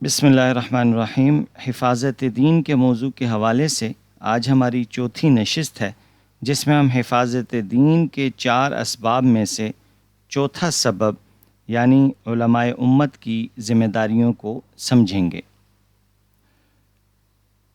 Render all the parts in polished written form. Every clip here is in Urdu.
بسم اللہ الرحمن الرحیم۔ حفاظت دین کے موضوع کے حوالے سے آج ہماری چوتھی نشست ہے، جس میں ہم حفاظت دین کے 4 اسباب میں سے چوتھا سبب یعنی علماء امت کی ذمہ داریوں کو سمجھیں گے۔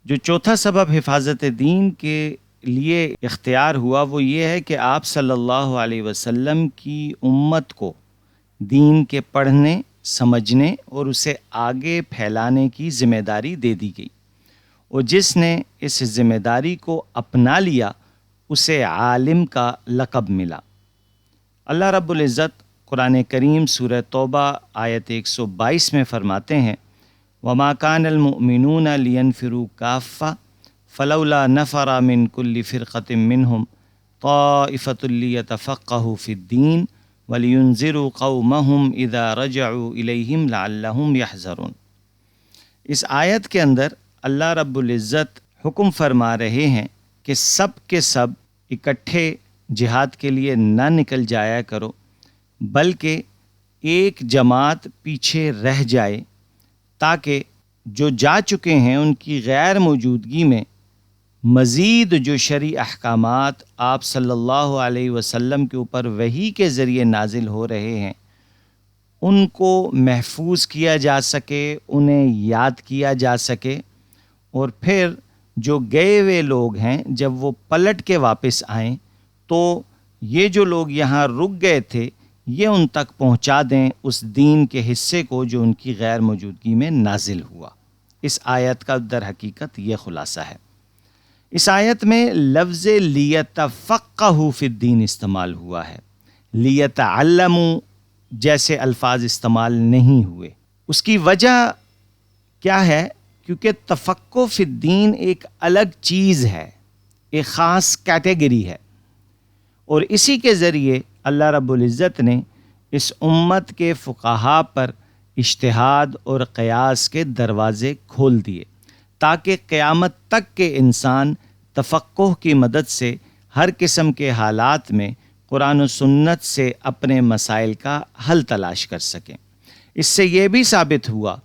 جو چوتھا سبب حفاظت دین کے لیے اختیار ہوا وہ یہ ہے کہ آپ صلی اللہ علیہ وسلم کی امت کو دین کے پڑھنے، سمجھنے اور اسے آگے پھیلانے کی ذمہ داری دے دی گئی، اور جس نے اس ذمہ داری کو اپنا لیا اسے عالم کا لقب ملا۔ اللہ رب العزت قرآن کریم سورہ توبہ آیت 122 میں فرماتے ہیں وَمَا كَانَ الْمُؤْمِنُونَ لِيَنْفِرُوا كَافَّةً فَلَوْلَا نَفَرَ مِنْ كُلِّ فِرْقَةٍ مِّنْهُمْ طَائِفَةٌ لِيَتَفَقَّهُوا فِي الدِّينِ وَلِيُنذِرُوا قَوْمَهُمْ إِذَا رَجَعُوا إِلَيْهِمْ لَعَلَّهُمْ يَحْذَرُونَ۔ اس آیت کے اندر اللہ رب العزت حکم فرما رہے ہیں کہ سب کے سب اکٹھے جہاد کے لیے نہ نکل جایا کرو، بلکہ ایک جماعت پیچھے رہ جائے تاکہ جو جا چکے ہیں ان کی غیر موجودگی میں مزید جو شرعی احکامات آپ صلی اللہ علیہ وسلم کے اوپر وحی کے ذریعے نازل ہو رہے ہیں ان کو محفوظ کیا جا سکے، انہیں یاد کیا جا سکے، اور پھر جو گئے ہوئے لوگ ہیں جب وہ پلٹ کے واپس آئیں تو یہ جو لوگ یہاں رک گئے تھے یہ ان تک پہنچا دیں اس دین کے حصے کو جو ان کی غیر موجودگی میں نازل ہوا۔ اس آیت کا در حقیقت یہ خلاصہ ہے۔ اس آیت میں لفظ لیتفقہوا فی الدین استعمال ہوا ہے، لیتعلموا جیسے الفاظ استعمال نہیں ہوئے۔ اس کی وجہ کیا ہے؟ کیونکہ تفقہ فی الدین ایک الگ چیز ہے، ایک خاص کیٹیگری ہے، اور اسی کے ذریعے اللہ رب العزت نے اس امت کے فقہاء پر اجتہاد اور قیاس کے دروازے کھول دیے تاکہ قیامت تک کے انسان تفقہ کی مدد سے ہر قسم کے حالات میں قرآن و سنت سے اپنے مسائل کا حل تلاش کر سکیں۔ اس سے یہ بھی ثابت ہوا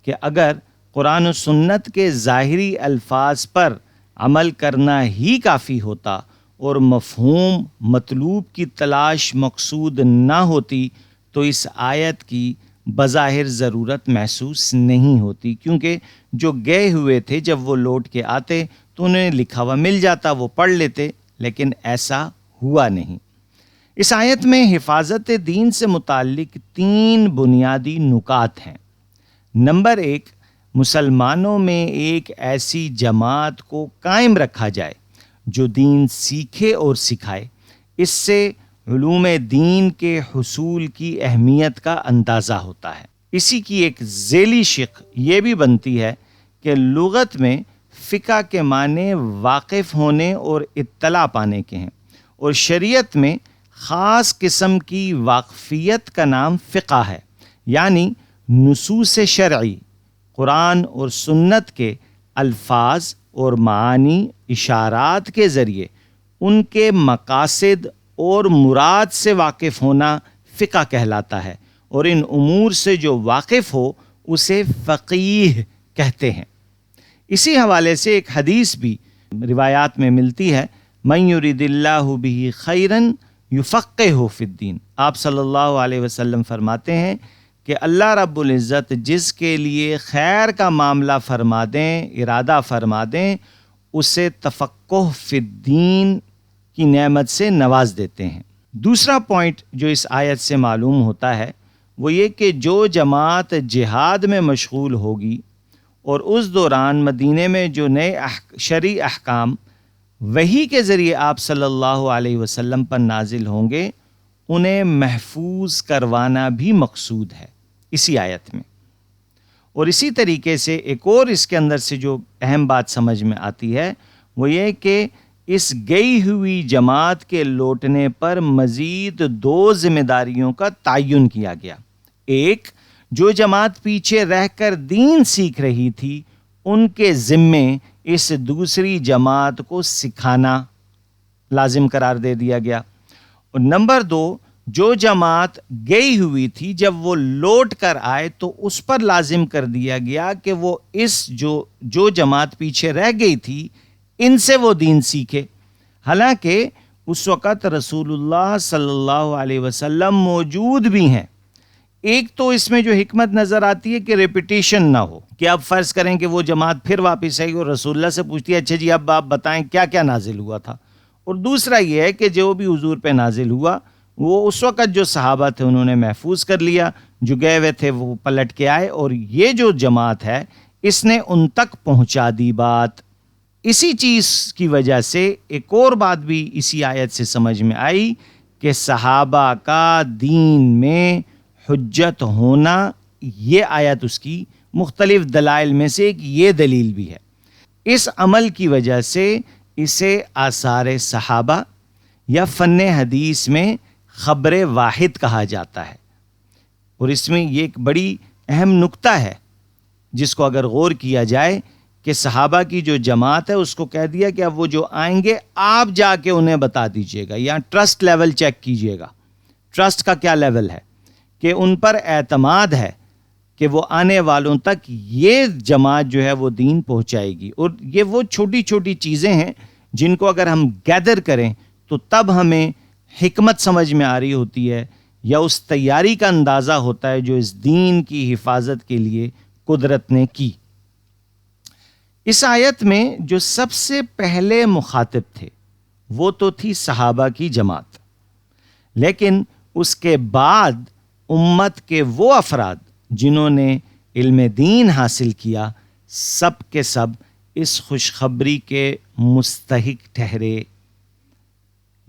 کہ اگر قرآن و سنت کے ظاہری الفاظ پر عمل کرنا ہی کافی ہوتا اور مفہوم مطلوب کی تلاش مقصود نہ ہوتی تو اس آیت کی بظاہر ضرورت محسوس نہیں ہوتی، کیونکہ جو گئے ہوئے تھے جب وہ لوٹ کے آتے تو انہیں لکھا ہوا مل جاتا، وہ پڑھ لیتے، لیکن ایسا ہوا نہیں۔ اس آیت میں حفاظت دین سے متعلق 3 بنیادی نکات ہیں۔ نمبر 1، مسلمانوں میں ایک ایسی جماعت کو قائم رکھا جائے جو دین سیکھے اور سکھائے۔ اس سے علوم دین کے حصول کی اہمیت کا اندازہ ہوتا ہے۔ اسی کی ایک ذیلی شق یہ بھی بنتی ہے کہ لغت میں فقہ کے معنی واقف ہونے اور اطلاع پانے کے ہیں، اور شریعت میں خاص قسم کی واقفیت کا نام فقہ ہے، یعنی نصوص شرعی قرآن اور سنت کے الفاظ اور معانی اشارات کے ذریعے ان کے مقاصد اور مراد سے واقف ہونا فقہ کہلاتا ہے، اور ان امور سے جو واقف ہو اسے فقیہ کہتے ہیں۔ اسی حوالے سے ایک حدیث بھی روایات میں ملتی ہے من یرید اللہ بہ خیرا یفقہہ فی الدین۔ آپ صلی اللہ علیہ وسلم فرماتے ہیں کہ اللہ رب العزت جس کے لیے خیر کا معاملہ فرما دیں، ارادہ فرما دیں، اسے تفقہ فی الدین کی نعمت سے نواز دیتے ہیں۔ دوسرا پوائنٹ جو اس آیت سے معلوم ہوتا ہے وہ یہ کہ جو جماعت جہاد میں مشغول ہوگی اور اس دوران مدینے میں جو نئے شرعی احکام وحی کے ذریعے آپ صلی اللہ علیہ وسلم پر نازل ہوں گے انہیں محفوظ کروانا بھی مقصود ہے اسی آیت میں۔ اور اسی طریقے سے ایک اور اس کے اندر سے جو اہم بات سمجھ میں آتی ہے وہ یہ کہ اس گئی ہوئی جماعت کے لوٹنے پر مزید 2 ذمہ داریوں کا تعین کیا گیا۔ ایک، جو جماعت پیچھے رہ کر دین سیکھ رہی تھی ان کے ذمے اس دوسری جماعت کو سکھانا لازم قرار دے دیا گیا، اور نمبر 2، جو جماعت گئی ہوئی تھی جب وہ لوٹ کر آئے تو اس پر لازم کر دیا گیا کہ وہ جو جماعت پیچھے رہ گئی تھی ان سے وہ دین سیکھے، حالانکہ اس وقت رسول اللہ صلی اللہ علیہ وسلم موجود بھی ہیں۔ ایک تو اس میں جو حکمت نظر آتی ہے کہ ریپیٹیشن نہ ہو، کہ اب فرض کریں کہ وہ جماعت پھر واپس آئی اور رسول اللہ سے پوچھتی ہے اچھا جی اب آپ بتائیں کیا کیا نازل ہوا تھا، اور دوسرا یہ ہے کہ جو بھی حضور پہ نازل ہوا وہ اس وقت جو صحابہ تھے انہوں نے محفوظ کر لیا، جو گئے ہوئے تھے وہ پلٹ کے آئے، اور یہ جو جماعت ہے اس نے ان تک پہنچا دی بات۔ اسی چیز کی وجہ سے ایک اور بات بھی اسی آیت سے سمجھ میں آئی کہ صحابہ کا دین میں حجت ہونا، یہ آیت اس کی مختلف دلائل میں سے ایک یہ دلیل بھی ہے۔ اس عمل کی وجہ سے اسے آثار صحابہ یا فن حدیث میں خبر واحد کہا جاتا ہے، اور اس میں یہ ایک بڑی اہم نکتہ ہے جس کو اگر غور کیا جائے کہ صحابہ کی جو جماعت ہے اس کو کہہ دیا کہ اب وہ جو آئیں گے آپ جا کے انہیں بتا دیجئے گا، یا ٹرسٹ لیول چیک کیجئے گا، ٹرسٹ کا کیا لیول ہے کہ ان پر اعتماد ہے کہ وہ آنے والوں تک یہ جماعت جو ہے وہ دین پہنچائے گی۔ اور یہ وہ چھوٹی چھوٹی چیزیں ہیں جن کو اگر ہم گیدر کریں تو تب ہمیں حکمت سمجھ میں آ رہی ہوتی ہے، یا اس تیاری کا اندازہ ہوتا ہے جو اس دین کی حفاظت کے لیے قدرت نے کی۔ اس آیت میں جو سب سے پہلے مخاطب تھے وہ تو تھی صحابہ کی جماعت، لیکن اس کے بعد امت کے وہ افراد جنہوں نے علم دین حاصل کیا، سب کے سب اس خوشخبری کے مستحق ٹھہرے۔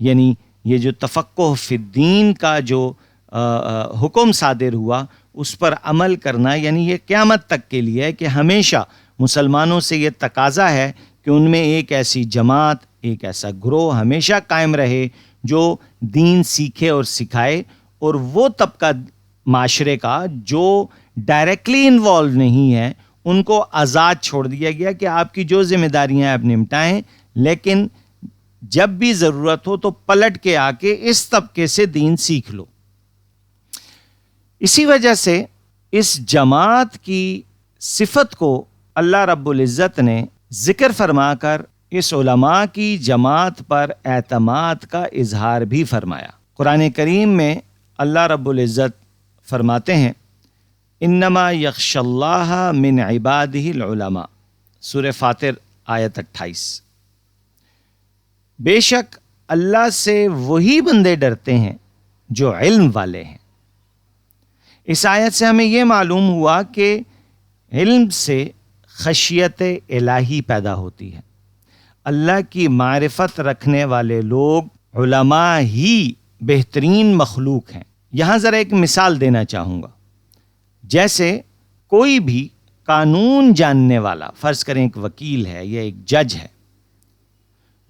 یعنی یہ جو تفقہ فی الدین کا جو حکم صادر ہوا اس پر عمل کرنا، یعنی یہ قیامت تک کے لیے ہے کہ ہمیشہ مسلمانوں سے یہ تقاضا ہے کہ ان میں ایک ایسی جماعت، ایک ایسا گروہ ہمیشہ قائم رہے جو دین سیکھے اور سکھائے، اور وہ طبقہ معاشرے کا جو ڈائریکٹلی انوالو نہیں ہے ان کو آزاد چھوڑ دیا گیا کہ آپ کی جو ذمہ داریاں آپ نمٹائیں، لیکن جب بھی ضرورت ہو تو پلٹ کے آ کے اس طبقے سے دین سیکھ لو۔ اسی وجہ سے اس جماعت کی صفت کو اللہ رب العزت نے ذکر فرما کر اس علماء کی جماعت پر اعتماد کا اظہار بھی فرمایا۔ قرآن کریم میں اللہ رب العزت فرماتے ہیں انما یخش اللہ من عبادہ العلماء، سورہ فاطر آیت 28۔ بے شک اللہ سے وہی بندے ڈرتے ہیں جو علم والے ہیں۔ اس آیت سے ہمیں یہ معلوم ہوا کہ علم سے خشیت الہی پیدا ہوتی ہے۔ اللہ کی معرفت رکھنے والے لوگ علماء ہی بہترین مخلوق ہیں۔ یہاں ذرا ایک مثال دینا چاہوں گا۔ جیسے کوئی بھی قانون جاننے والا، فرض کریں ایک وکیل ہے یا ایک جج ہے،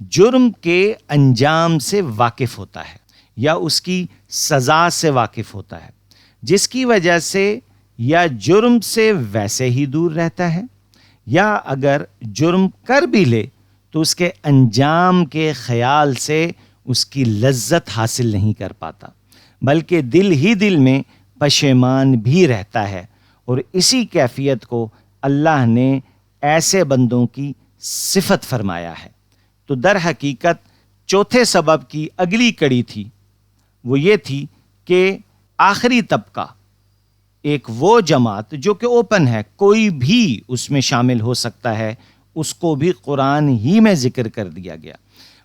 جرم کے انجام سے واقف ہوتا ہے یا اس کی سزا سے واقف ہوتا ہے، جس کی وجہ سے یا جرم سے ویسے ہی دور رہتا ہے، یا اگر جرم کر بھی لے تو اس کے انجام کے خیال سے اس کی لذت حاصل نہیں کر پاتا، بلکہ دل ہی دل میں پشیمان بھی رہتا ہے۔ اور اسی کیفیت کو اللہ نے ایسے بندوں کی صفت فرمایا ہے۔ تو در حقیقت چوتھے سبب کی اگلی کڑی تھی، وہ یہ تھی کہ آخری طبقہ ایک وہ جماعت جو کہ اوپن ہے، کوئی بھی اس میں شامل ہو سکتا ہے، اس کو بھی قرآن ہی میں ذکر کر دیا گیا۔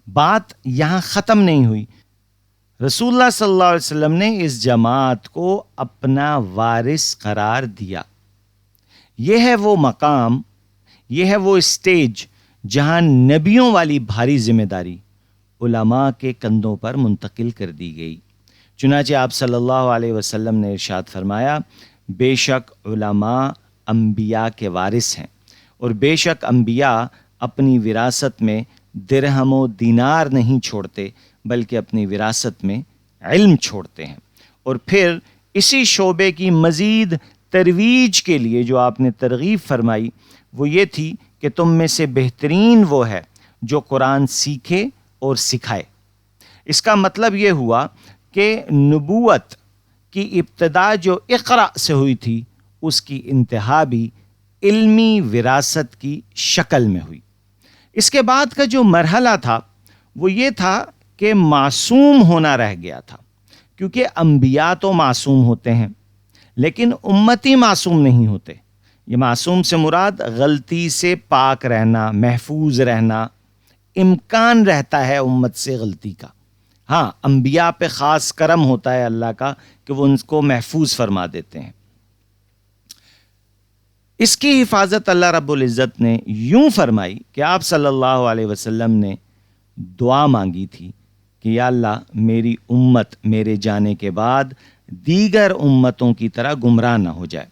بات یہاں ختم نہیں ہوئی۔ رسول اللہ صلی اللہ علیہ وسلم نے اس جماعت کو اپنا وارث قرار دیا۔ یہ ہے وہ مقام، یہ ہے وہ اسٹیج جہاں نبیوں والی بھاری ذمہ داری علماء کے کندھوں پر منتقل کر دی گئی۔ چنانچہ آپ صلی اللہ علیہ وسلم نے ارشاد فرمایا، بے شک علماء انبیاء کے وارث ہیں، اور بے شک انبیاء اپنی وراثت میں درہم و دینار نہیں چھوڑتے بلکہ اپنی وراثت میں علم چھوڑتے ہیں۔ اور پھر اسی شعبے کی مزید ترویج کے لیے جو آپ نے ترغیب فرمائی وہ یہ تھی کہ تم میں سے بہترین وہ ہے جو قرآن سیکھے اور سکھائے۔ اس کا مطلب یہ ہوا کہ نبوت کی ابتدا جو اقرا سے ہوئی تھی اس کی انتہا بھی علمی وراثت کی شکل میں ہوئی۔ اس کے بعد کا جو مرحلہ تھا وہ یہ تھا کہ معصوم ہونا رہ گیا تھا، کیونکہ انبیاء تو معصوم ہوتے ہیں لیکن امتی معصوم نہیں ہوتے۔ یہ معصوم سے مراد غلطی سے پاک رہنا، محفوظ رہنا، امکان رہتا ہے امت سے غلطی کا۔ ہاں، انبیاء پہ خاص کرم ہوتا ہے اللہ کا کہ وہ ان کو محفوظ فرما دیتے ہیں۔ اس کی حفاظت اللہ رب العزت نے یوں فرمائی کہ آپ صلی اللہ علیہ وسلم نے دعا مانگی تھی کہ یا اللہ میری امت میرے جانے کے بعد دیگر امتوں کی طرح گمراہ نہ ہو جائے۔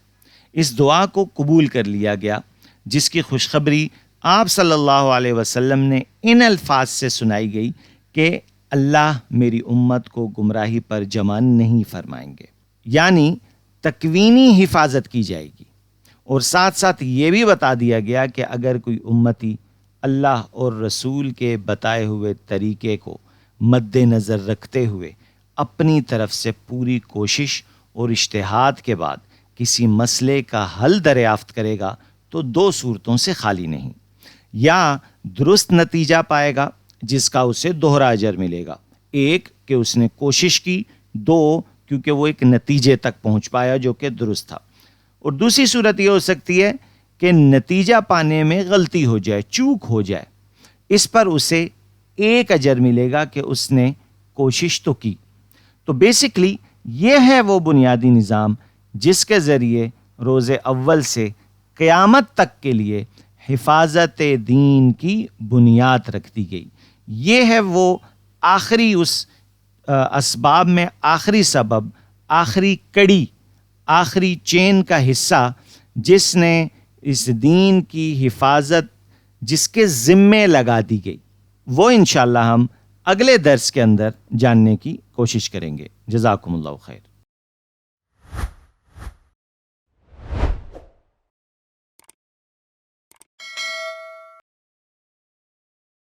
اس دعا کو قبول کر لیا گیا، جس کی خوشخبری آپ صلی اللہ علیہ وسلم نے ان الفاظ سے سنائی گئی کہ اللہ میری امت کو گمراہی پر جمع نہیں فرمائیں گے، یعنی تکوینی حفاظت کی جائے گی۔ اور ساتھ ساتھ یہ بھی بتا دیا گیا کہ اگر کوئی امتی اللہ اور رسول کے بتائے ہوئے طریقے کو مد نظر رکھتے ہوئے اپنی طرف سے پوری کوشش اور اجتہاد کے بعد کسی مسئلے کا حل دریافت کرے گا تو دو صورتوں سے خالی نہیں، یا درست نتیجہ پائے گا جس کا اسے دوہرا اجر ملے گا، ایک کہ اس نے کوشش کی، دو کیونکہ وہ ایک نتیجے تک پہنچ پایا جو کہ درست تھا۔ اور دوسری صورت یہ ہو سکتی ہے کہ نتیجہ پانے میں غلطی ہو جائے، چوک ہو جائے، اس پر اسے ایک اجر ملے گا کہ اس نے کوشش تو کی۔ تو بیسکلی یہ ہے وہ بنیادی نظام جس کے ذریعے روز اول سے قیامت تک کے لیے حفاظت دین کی بنیاد رکھ دی گئی۔ یہ ہے وہ آخری اس اسباب میں آخری سبب، آخری کڑی، آخری چین کا حصہ جس نے اس دین کی حفاظت جس کے ذمے لگا دی گئی، وہ انشاءاللہ ہم اگلے درس کے اندر جاننے کی کوشش کریں گے۔ جزاکم اللہ خیر۔